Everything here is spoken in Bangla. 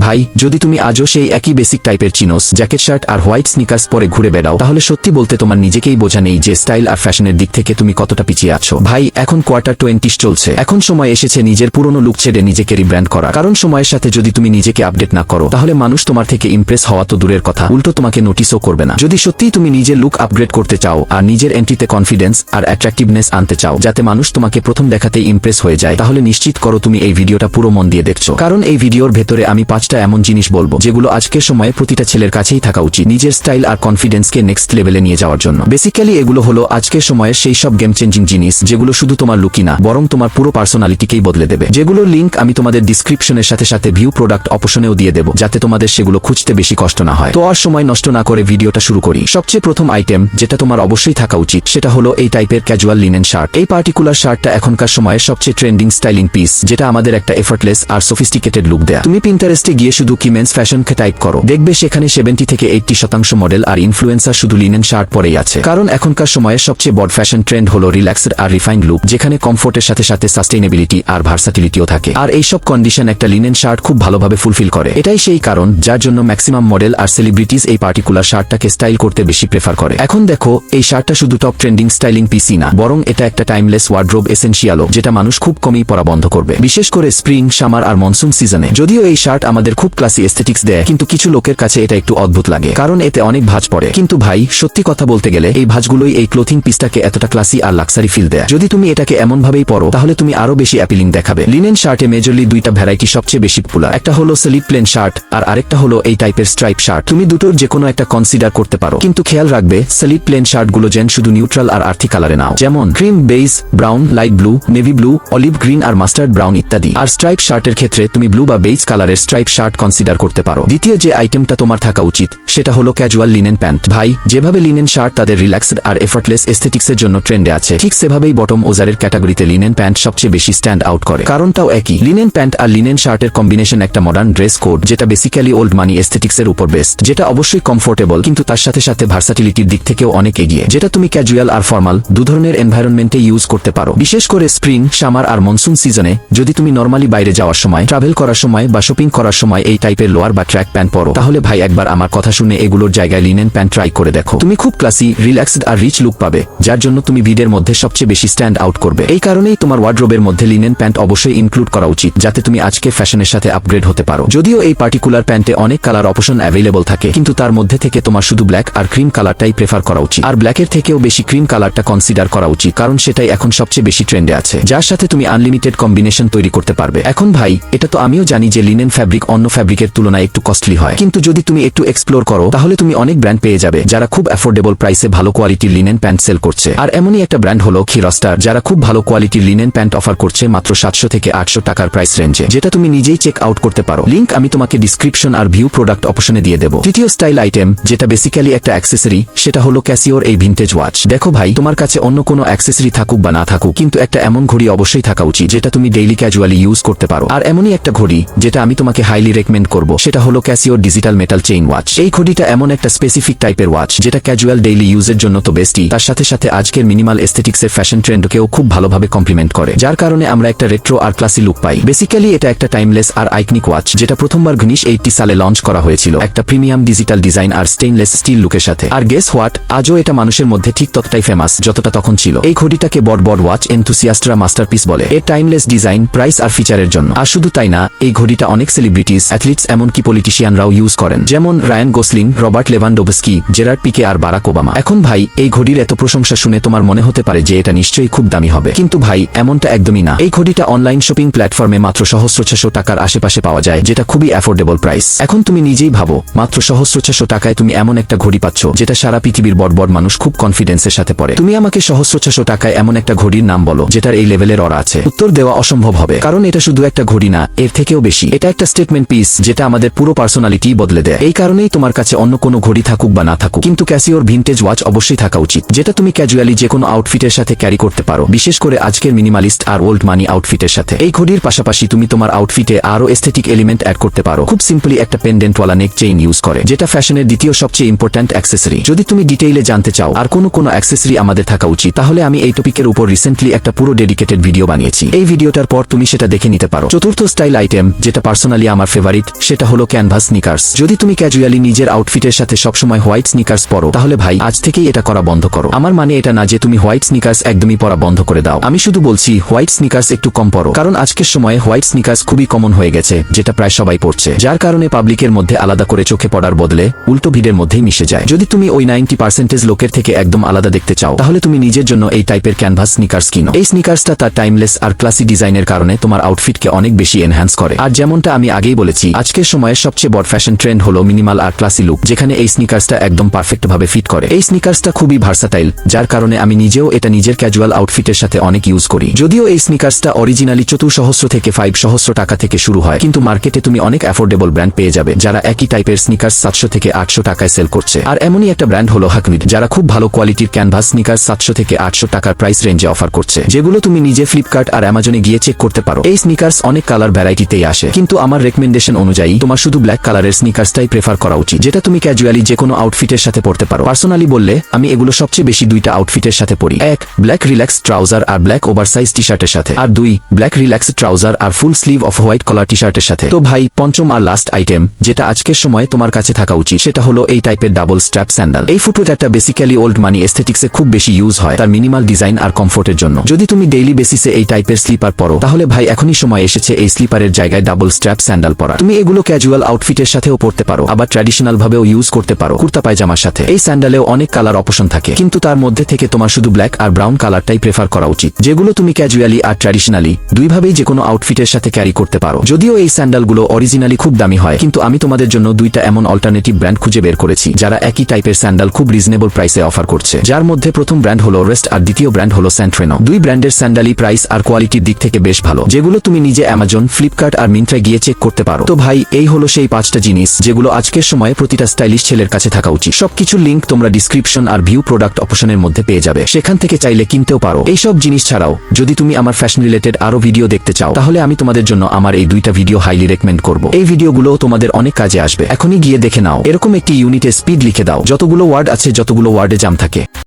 ভাই যদি তুমি আজও সেই একই বেসিক টাইপের চিনোস জ্যাকেট শার্ট আর হোয়াইট স্নিকার্স পরে ঘুরে বেড়াও তাহলে সত্যি বলতে তোমার নিজেকেই বোঝা নেই যে স্টাইল আর ফ্যাশনের দিক থেকে তুমি কতটা পিছিয়ে আছো। ভাই এখন কোয়ার্টার 20 চলছে, এখন সময় এসেছে নিজের পুরনো লুক ছেড়ে নিজেকে রিব্র্যান্ড করা। কারণ সময়ের সাথে যদি তুমি নিজেকে আপডেট না করো তাহলে মানুষ তোমার থেকে ইমপ্রেস হওয়া তো দূরের কথা, উল্টো তোমাকে নোটিসও করবে না। যদি সত্যিই তুমি নিজের লুক আপগ্রেড করতে চাও আর নিজের এন্ট্রিতে কনফিডেন্স আর অ্যাট্রাকটিভনেস আনতে চাও যাতে মানুষ তোমাকে প্রথম দেখাতেই ইমপ্রেস হয়ে যায়, তাহলে নিশ্চিত করো তুমি এই ভিডিওটা পুরো মন দিয়ে দেখছো। কারণ এই ভিডিওর ভেতরে আমি 5টা এমন জিনিস বলবো যেগুলো আজকের সময়ে প্রতিটা ছেলের কাছেই থাকা উচিত নিজের স্টাইল আর কনফিডেন্সকে নেক্সট লেভেলে নিয়ে যাওয়ার জন্য। বেসিক্যালি এগুলো হলো আজকের সময়ের সেই সব গেম চেঞ্জিং জিনিস যেগুলো শুধু তোমার লুকই না বরং তোমার পুরো পার্সোনালিটিকেই বদলে দেবে, যেগুলোর লিঙ্ক আমি তোমাদের ডিসক্রিপশনের সাথে সাথে ভিউ প্রোডাক্ট অপশনেও দিয়ে দেবো যাতে তোমাদের সেগুলো খুঁজতে বেশি কষ্ট না হয়। তো আর সময় নষ্ট না করে ভিডিওটা শুরু করি। সবচেয়ে প্রথম আইটেম যেটা তোমার অবশ্যই থাকা উচিত সেটা হলো এই টাইপের ক্যাজুয়াল লিনেন শার্ট। এই পার্টিকুলার শার্টটা এখনকার সময়ের সবচেয়ে ট্রেন্ডিং স্টাইলিং পিস যেটা আমাদের একটা এফর্টলেস আর সফিস্টিকেটেড লুক দেয়। তুমি পিন্টারেস্টে গিয়ে শুধু কিমেন্স ফ্যাশনকে টাইপ করো, দেখবে সেখানে 70 থেকে 80% মডেল আর ইনফ্লুয়েন্সার শুধু লিনেন শার্ট পরেই আছে। কারণ এখনকার সময়ের সবচেয়ে বড় ফ্যাশন ট্রেন্ড হলো রিল্যাক্সড আর রিফাইন্ড লুক যেখানে কমফোর্টের সাথে সাথে সাস্টেইনেবিলিটি আর ভার্সাটিলিটিও থাকে। আর এইসব কন্ডিশন একটা লিনেন শার্ট খুব ভালোভাবে ফুলফিল করে। এটাই সেই কারণ যার জন্য ম্যাক্সিমাম মডেল আর সেলিব্রিটিজ এই পার্টিকুলার শার্টটাকে স্টাইল করতে বেশি প্রেফার করে। এখন দেখো এই শার্টটা শুধু টপ ট্রেন্ডিং স্টাইলিং পিসি না বরং এটা একটা টাইমলেস ওয়ার্ড্রোব এসেনশিয়ালও যেটা মানুষ খুব কমই পরা বন্ধ করবে, বিশেষ করে স্প্রিং, সামার আর মনসুন সিজনে। যদিও এই শার্ট আমাদের খুব ক্লাসি এস্থেটিক্স দেয় কিন্তু কিছু লোকের কাছে এটা একটু অদ্ভুত লাগে কারণ এতে অনেক ভাঁজ পড়ে। কিন্তু ভাই সত্যি কথা বলতে গেলে এই ভাঁজগুলোই এই ক্লোথিং পিসটাকে এতটা ক্লাসি আর লাক্সারি ফিল দেয়। যদি তুমি এটাকে এমন ভাবেই পরো তাহলে তুমি আরো বেশি অ্যাপিলিং দেখাবে। লিনেন শার্টে মেজরলি দুইটা ভ্যারাইটি সবচেয়ে বেশি পপুলার, একটা হলো স্লিপ প্লেন শার্ট আর আরেকটা হলো এই টাইপের স্ট্রাইপ শার্ট। তুমি দুটোর যে কোনো একটা কনসিডার করতে পারো কিন্তু খেয়াল রাখবে স্লিপ প্লেন শার্টগুলো যেন শুধু নিউট্রাল আর আর্থিক কালারে নাও, যেমন cream, beige, brown, light blue, navy blue, olive green আর মাস্টার্ড ব্রাউন ইত্যাদি। আর স্ট্রাইপ শার্টের ক্ষেত্রে তুমি ব্লু বা বেজ কালারের স্ট্রাইপ শার্ট কনসিডার করতে পারো। দ্বিতীয় যে আইটেমটা তোমার থাকা উচিত সেটা হলো ক্যাজুয়াল লিনেন প্যান্ট। ভাই যেভাবে লিনেন শার্ট তাদের রিল্যাক্সড আর এফর্টলেস এস্থেটিক্সের জন্য ট্রেন্ডে আছে ঠিক সেভাবেই বটম ওজারের ক্যাটাগরিতে লিনেন প্যান্ট সবচেয়ে বেশি স্ট্যান্ড আউট করে। কারণটাও একই, লিনেন প্যান্ট আর লিনেন শার্টের কম্বিনেশন একটা মডার্ন ড্রেস কোড যেটা বেসিক্যালি ওল্ড মানি এস্থেটিক্সের উপর বেস্ট, যেটা অবশ্যই কমফোর্টেবল কিন্তু তার সাথে সাথে ভার্সাটিলিটির দিক থেকেও অনেক এগিয়ে, যেটা তুমি ক্যাজুয়াল আর ফর্মাল দু ধরনের এনভায়রনমেন্টে ইউজ করতে পারো। বিশেষ করে স্প্রিং, সামার আর মনসুন সিজনে যদি তুমি নর্মালি বাইরে যাওয়ার সময়, ট্রাভেল করার সময় বা শপিং করার সময় এই টাইপের লোয়ার বা ট্র্যাক প্যান্ট পরো তাহলে ভাই একবার আমার কথা শুনে এগুলোর জায়গায় লিনেন প্যান্ট ট্রাই করে দেখো। তুমি খুব ক্লাসি, রিল্যাক্সড আর রিচ লুক পাবে যার জন্য তুমি ভিড়ের মধ্যে সবচেয়ে বেশি স্ট্যান্ড আউট করবে। এই কারণেই তোমার ওয়ার্ড্রোবের মধ্যে লিনেন প্যান্ট অবশ্যই ইনক্লুড করা উচিত যাতে তুমি আজকে ফ্যাশনের সাথে আপগ্রেড হতে পারো। যদিও এই পার্টিকুলার প্যান্টে অনেক কালার অপশন অ্যাভেলেবল থাকে কিন্তু তার মধ্যে থেকে তোমার শুধু ব্ল্যাক আর ক্রিম কালারটাই প্রেফার করা উচিত, আর ব্ল্যাকের থেকেও বেশি ক্রিম কালারটা কনসিডার করা উচিত কারণ সেটাই এখন সবচেয়ে বেশি ট্রেন্ডে আছে, যার সাথে তুমি আনলিমিটেড কম্বিনেশন তৈরি করতে পারবে। এখন ভাই এটা তো আমিও জানি যে লিনেন ফ্যাব্রিক অন্য ফ্যাব্রিকের তুলনায় একটু কস্টলি হয় কিন্তু যদি তুমি একটু এক্সপ্লোর করো তাহলে তুমি অনেক ব্র্যান্ড পেয়ে যাবে যারা খুব অ্যাফোর্ডেবল প্রাইসে ভালো কোয়ালিটির লিনেন প্যান্ট সেল করছে। আর এমনই একটা ব্র্যান্ড হলো কিরস্টার যারা খুব ভালো কোয়ালিটির লিনেন প্যান্ট অফার করছে মাত্র 700 থেকে 800 টাকার প্রাইস রেঞ্জে, যেটা তুমি নিজেই চেক আউট করতে পারো। লিংক আমি তোমাকে ডিসক্রিপশন আর ভিউ প্রোডাক্ট অপশনে দিয়ে দেবো। তৃতীয় স্টাইল আইটেম যেটা বেসিক্যালি একটা অ্যাক্সেসরি সেটা হলো ক্যাসিওর এই ভিনটেজ ওয়াচ। দেখো ভাই তোমার কাছে অন্য কোনো অ্যাক্সেসরি থাকুক বা না থাকুক কিন্তু একটা এমন ঘড়ি অবশ্যই থাকা উচিত যেটা তুমি ডেইলি ক্যাজুয়ালি ইউজ করতে পারো। আর এমনই একটা ঘড়ি যেটা আমি তোমাকে হাইলি রেকমেন্ড করব সেটা হলো ক্যাসিওর ডিজিটাল মেটাল চেইন ওয়াচ। এই ঘড়িটা এমন একটা স্পেসিফিক টাইপের ওয়াচ যেটা ক্যাজুয়াল ডেইলি ইউজের জন্য তো বেস্টই, তার সাথে সাথে আজকের মিনিমাল এস্থেটিক্সের ফ্যাশন ট্রেন্ডকেও খুব ভালোভাবে কমপ্লিমেন্ট করে যার কারণে আমরা একটা রেট্রো আর ক্লাসি লুক পাই। বেসিক্যালি এটা একটা টাইমলেস আর আইকনিক ওয়াচ যেটা প্রথমবার 1980 সালে লঞ্চ করা হয়েছিল একটা প্রিমিয়াম ডিজিটাল ডিজাইন আর স্টেইনলেস স্টিল লুকের সাথে। আর গেস হোয়াট, আজও এটা মানুষের মধ্যে ঠিক ততটাই ফেমাস যতটা তখন ছিল। এই ঘড়িটাকে বড় ওয়াচ এনথুসিয়াস্টরা মাস্টারপিস বলে এর টাইমলেস ডিজাইন, প্রাইস আর ফিচারের জন্য। আর শুধু তাই না, এই ঘড়িটা অনেক সেলিব্রিটিজ, অ্যাথলিটস এমনকি পলিটিশিয়ানরাও ইউজ করেন, যেমন Ryan Gosling, Robert Lewandowski, Gerard Pique আর বারাক ওবামা। এখন ভাই এই ঘড়ির এত প্রশংসা শুনে তোমার মনে হতে পারে যে এটা নিশ্চয়ই খুব দামি হবে কিন্তু ভাই এমনটা একদমই না। এই ঘড়িটা অনলাইন শপিং প্ল্যাটফর্মে মাত্র 600 টাকার আশেপাশে পাওয়া যায় যেটা খুবই অ্যাফোর্ডেবল প্রাইস। এখন তুমি নিজেই ভাবো মাত্র 600 টাকায় তুমি এমন একটা ঘড়ি পাচ্ছ যেটা সারা পৃথিবীর বড় মানুষ খুব কনফিডেন্সের সাথে পরে। তুমি আমাকে 600 টাকায় এমন একটা ঘড়ির নাম বলো যেটার এই লেভেলের অরা আছে। উত্তর দেওয়া অসম্ভব হবে কারণ এটা শুধু একটা ঘড়ি না, এর থেকেও বেশি। এটা একটা স্টেটমেন্ট পিস যেটা আমাদের পুরো পার্সোনালিটি বদলে দেয়। এই কারণেই তোমার কাছে অন্য কোনো ঘড়ি থাকুক বা না থাকুক কিন্তু ক্যাসিওর ভিনটেজ ওয়াচ অবশ্যই থাকা উচিত যেটা তুমি ক্যাজুয়ালি যে কোনো আউটফিটের সাথে ক্যারি করতে পারো, বিশেষ করে আজকের মিনিমালিস্ট আর ওল্ড মানি আউটফিটের সাথে। এই ঘড়ির পাশাপাশি তুমি তোমার আউটফিটে আরো এস্থেটিক এলিমেন্ট অ্যাড করতে পারো খুব সিম্পলি একটা পেন্ডেন্টওয়ালা নেক চেইন ইউজ করে, যেটা ফ্যাশনের দ্বিতীয় সবচেয়ে ইম্পর্ট্যান্ট অ্যাক্সেসরি। যদি তুমি ডিটেইলে জানতে চাও আর কোনো অ্যাক্সেসরি আমাদের থাকা উচিত তাহলে আমি এই টপিকের উপর রিসেন্টলি একটা পুরো ডেডিকেটেড ভিডিও বানিয়েছি, এই ভিডিওটার পর তুমি সেটা দেখে নিতে পারো। চতুর্থ স্টাইল আইটেম যেটা পার্সোনালি আমার ফেভারিট, সেটা হলো ক্যানভাস স্নিকার্স। যদি তুমি ক্যাজুয়ালি নিজের আউটফিটের সাথে সবসময় হোয়াইট স্নিকার্স পরো, তাহলে ভাই আজ থেকেই এটা করা বন্ধ করো। আমার মানে এটা না যে তুমি হোয়াইট স্নিকার্স একদমই পরা বন্ধ করে দাও। আমি শুধু বলছি হোয়াইট স্নিকার্স একটু কম পরো, কারণ আজকের সময়ে হোয়াইট স্নিকার্স খুবই কমন হয়ে গেছে, যেটা প্রায় সবাই পড়ছে, যার কারণে পাবলিকের মধ্যে আলাদা করে চোখে পড়ার বদলে উল্টো ভিড়ের মধ্যেই মিশে যায়। যদি তুমি ওই 90% লোকের থেকে একদম আলাদা দেখতে চাও, তাহলে তুমি নিজের জন্য এই টাইপের ক্যানভাস স্নিকার্স কিনো। এই স্নিকার্সটা তার টাইমলেস আর ক্লাসি ডিজাইনের কারণে তোমার আউটফিটকে অনেক বেশি এনহ্যান্স করে। আর যেমনটা আমি আগেই বলেছি, আজকের সময়ের সবচেয়ে বড় ফ্যাশন ট্রেন্ড হলো মিনিমাল আর ক্লাসি লুক, যেখানে এই স্নিকার্সটা একদম পারফেক্ট ভাবে ফিট করে। এই স্নিকার্সটা খুবই ভার্সাটাইল, যার কারণে আমি নিজেও এটা নিজের ক্যাজুয়াল আউটফিটের সাথে অনেক ইউজ করি। যদিও এই স্নিকার্সটা অরিজিনালি 4,000 থেকে 5,000 টাকা থেকে শুরু হয়, কিন্তু মার্কেটে তুমি অনেক অ্যাফোর্ডেবল ব্র্যান্ড পেয়ে যাবে যারা একই টাইপের স্নিকার্স 700 থেকে 800 টাকায় সেল করছে। আর এমনই একটা ব্র্যান্ড হলো হাকমিড, যারা খুব ভালো কোয়ালিটির ক্যানভাস স্নিকার্স 700 থেকে 800 টাকার প্রাইস রেঞ্জে অফার করছে, যেগুলো তুমি নিজে ফ্লিপকার্ট আর অ্যামাজনে গিয়ে চেক করতে পারো। এই স্নিকার্স অনেক কালার ভ্যারাইটিতেই আসে, কিন্তু আমার রেকমেন্ডেশন অনুযায়ী তোমার শুধু ব্ল্যাক কালারের স্নিকার্সটাই প্রেফার করা উচিত, যেটা তুমি ক্যাজুয়ালি যে কোনো আউটফিটের সাথে পড়তে পারো। পার্সোনালি বললে আমি এগুলো সবচেয়ে বেশি দুইটা আউটফিটের সাথে পরি। 1, ব্ল্যাক রিল্যাক্স ট্রাউজার আর ব্ল্যাক ওভারসাইজ টি শার্টের সাথে, আর 2, ব্ল্যাক রিল্যাক্স ট্রাউজার আর full sleeve off white collar টি শার্টের সাথে। তো ভাই, পঞ্চম আর লাস্ট আইটেম যেটা আজকের সময় তোমার কাছে থাকা উচিত, সেটা হলো এই টাইপের ডাবল স্ট্র্যাপ স্যান্ডেল। এই ফুটওয়্যারটা বেসিক্যালি ওল্ড মানি এস্থেটিক্সে খুব বেশি ইউজ হয় তার মিনিমাল ডিজাইন আর কমফোর্টের জন্য। যদি তুমি ডেইলি বেসিসে এই টাইপের স্লিপার পরো, তাহলে ভাই এখনই সময় এসেছে এই স্লিপারের জায়গায় ডাবল স্ট্র্যাপ স্যান্ডেল পরা। তুমি এগুলো ক্যাজুয়াল আউটফিটের সাথেও পরতে পারো, আবার ট্র্যাডিশনাল ভাবেও ইউজ করতে পারো কুর্তা পায়জামার সাথে। এই স্যান্ডেলেও অনেক কালার অপশন থাকে, কিন্তু তার মধ্যে থেকে তোমার শুধু ব্ল্যাক আর ব্রাউন কালারটাই প্রেফার করা উচিত, যেগুলো তুমি ক্যাজুয়ালি আর ট্র্যাডিশনালি দুইভাবেই যে কোনো আউটফিটের সাথে ক্যারি করতে পারো। যদিও এই স্যান্ডেলগুলো অরিজিনালি খুব দামি হয়, কিন্তু আমি তোমাদের জন্য দুইটা এমন অল্টারনেটিভ ব্র্যান্ড খুঁজে বের করেছি যারা একই টাইপের স্যান্ডেল খুব রিজনেবল প্রাইসে অফার করছে, যার মধ্যে প্রথম ব্র্যান্ড হলো রেস্ট আর দ্বিতীয় ব্র্যান্ড হলো স্যান্ট্রেনো। দুই ব্র্যান্ডের স্যান্ডেলই প্রাইস আর কোয়ালিটির দিক থেকে বেশ ভালো, যেগুলো তুমি নিজে অ্যামাজন, ফ্লিপকার্ট আর মিন্ত্রায় গিয়ে চেক করতে পারো। তো ভাই, এই হলো সেই 5টা জিনিস যেগুলো আজকের সময়ে প্রতিটা স্টাইলিশ ছেলের কাছে থাকা উচিত। সবকিছুর লিঙ্ক তোমরা ডিসক্রিপশন আর ভিউ প্রোডাক্ট অপশনের মধ্যে পেয়ে যাবে, সেখান থেকে চাইলে কিনতেও পারো। এইসব জিনিস ছাড়াও যদি তুমি আমার ফ্যাশন রিলেটেড আরো ভিডিও দেখতে চাও, তাহলে আমি তোমাদের জন্য আমার এই দুইটা ভিডিও হাইলি রেকমেন্ড করব। এই ভিডিওগুলো তোমাদের অনেক কাজে আসবে, এখনই গিয়ে দেখে নাও। এরকম একটি ইউনিটে স্পিড লিখে দাও, যতগুলো ওয়ার্ড আছে যতগুলো ওয়ার্ডে জাম থাকে।